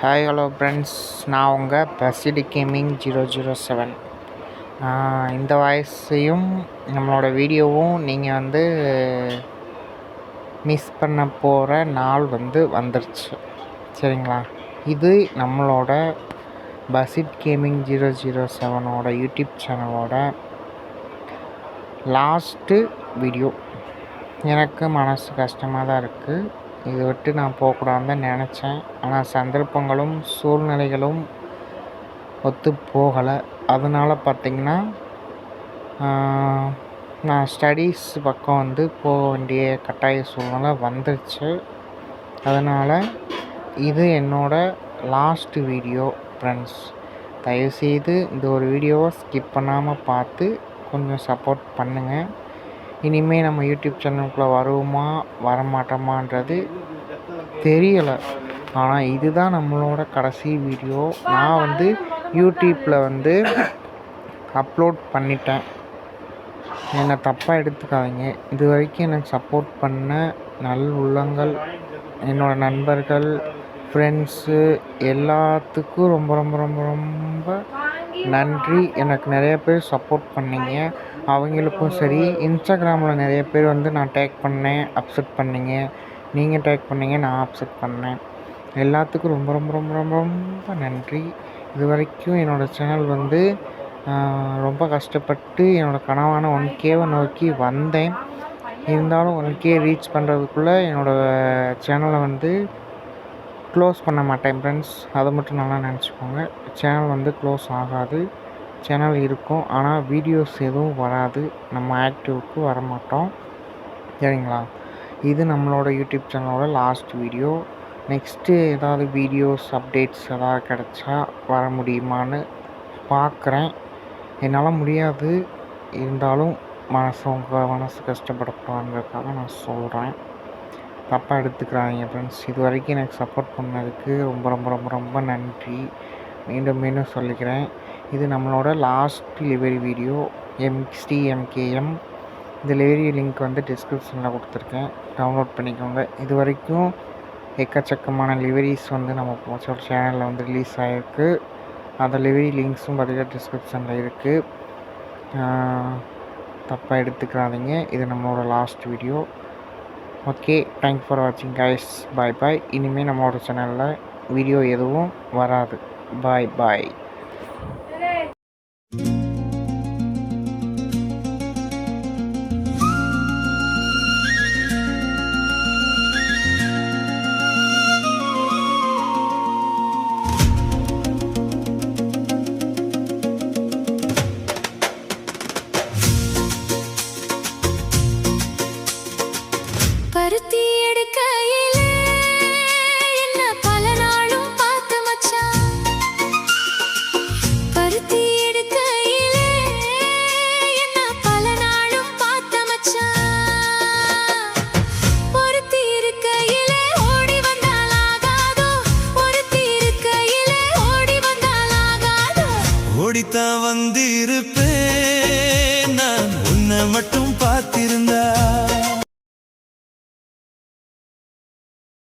Hi hello friends, நான் உங்கள் பசிடி gaming 007. இந்த வாய்ஸையும் நம்மளோட வீடியோவும் நீங்கள் மிஸ் பண்ண போகிற நாள் வந்துருச்சு. சரிங்களா? இது நம்மளோட பசிட் கேமிங் 007ஓட யூடியூப் சேனலோட லாஸ்ட்டு வீடியோ. எனக்கு மனசு கஷ்டமாக தான் இருக்குது. இதை விட்டு நான் போகக்கூடாதுன்னு தான் நினச்சேன். ஆனால் சந்தர்ப்பங்களும் சூழ்நிலைகளும் ஒத்து போகலை. அதனால் பார்த்திங்கன்னா நான் ஸ்டடீஸ் பக்கம் போக வேண்டிய கட்டாய சூழ்நிலை வந்துருச்சு. அதனால் இது என்னோடய லாஸ்ட்டு வீடியோ ஃப்ரெண்ட்ஸ். தயவுசெய்து இந்த ஒரு வீடியோவை ஸ்கிப் பண்ணாமல் பார்த்து கொஞ்சம் சப்போர்ட் பண்ணுங்கள். இனிமேல் நம்ம யூடியூப் சேனலுக்குள்ளே வருவோமா வரமாட்டோமான்றது தெரியலை. ஆனால் இதுதான் நம்மளோட கடைசி வீடியோ. நான் யூடியூப்பில் அப்லோட் பண்ணிட்டேன். என்னை தப்பாக எடுத்துக்காதீங்க. இது வரைக்கும் எனக்கு சப்போர்ட் பண்ண உள்ளங்கள், என்னோடய நண்பர்கள், ஃப்ரெண்ட்ஸு எல்லாத்துக்கும் ரொம்ப ரொம்ப ரொம்ப ரொம்ப நன்றி. எனக்கு நிறைய பேர் சப்போர்ட் பண்ணீங்க. அவங்களுக்கும் சரி, இன்ஸ்டாகிராமில் நிறைய பேர் நான் டேக் பண்ணேன், அப்செட் பண்ணீங்க. நீங்கள் டேக் பண்ணீங்க, நான் அப்செட் பண்ணேன். எல்லாத்துக்கும் ரொம்ப ரொம்ப ரொம்ப ரொம்ப ரொம்ப நன்றி. இது வரைக்கும் என்னோடய சேனல் ரொம்ப கஷ்டப்பட்டு என்னோடய கனவான 1Kவை நோக்கி வந்தேன். இருந்தாலும் 1K ரீச் பண்ணுறதுக்குள்ளே என்னோடய சேனலை க்ளோஸ் பண்ண மாட்டேன் ஃப்ரெண்ட்ஸ். அதை மட்டும் நல்லா நினச்சிக்கோங்க. சேனல் க்ளோஸ் ஆகாது. சேனல் இருக்கும், ஆனால் வீடியோஸ் எதுவும் வராது. நம்ம ஆக்டிவ்க்கு வரமாட்டோம். சரிங்களா? இது நம்மளோட யூடியூப் சேனலோட லாஸ்ட் வீடியோ. நெக்ஸ்ட்டு ஏதாவது வீடியோஸ் அப்டேட்ஸ் ஏதாவது கிடச்சா வர முடியுமான்னு பார்க்குறேன். என்னால் முடியாது. இருந்தாலும் உங்கள் மனசு கஷ்டப்படக்கூடாதுன்றதுக்காக நான் சொல்கிறேன். தப்பாக எடுத்துக்கிறாங்க ஃப்ரெண்ட்ஸ். இது வரைக்கும் எனக்கு சப்போர்ட் பண்ணதுக்கு ரொம்ப ரொம்ப ரொம்ப ரொம்ப நன்றி. மீண்டும் மீண்டும் சொல்லிக்கிறேன். இது நம்மளோட லாஸ்ட் லிவரி வீடியோ. MKM. இந்த லிவரி லிங்க் டிஸ்கிரிப்ஷனில் கொடுத்துருக்கேன். டவுன்லோட் பண்ணிக்கோங்க. இது வரைக்கும் எக்கச்சக்கமான லிவரிஸ் நம்ம சேனலில் ரிலீஸ் ஆகிருக்கு. அந்த லிவரி லிங்க்ஸும் பார்த்திங்கன்னா டிஸ்கிரிப்ஷனில் இருக்குது. தப்பாக எடுத்துக்கிறாதீங்க. இது நம்மளோட last video. Okay, thanks for வாட்சிங் கைஸ். பாய் பாய். இனிமேல் நம்மளோட சேனலில் வீடியோ எதுவும் வராது. பாய் பாய்.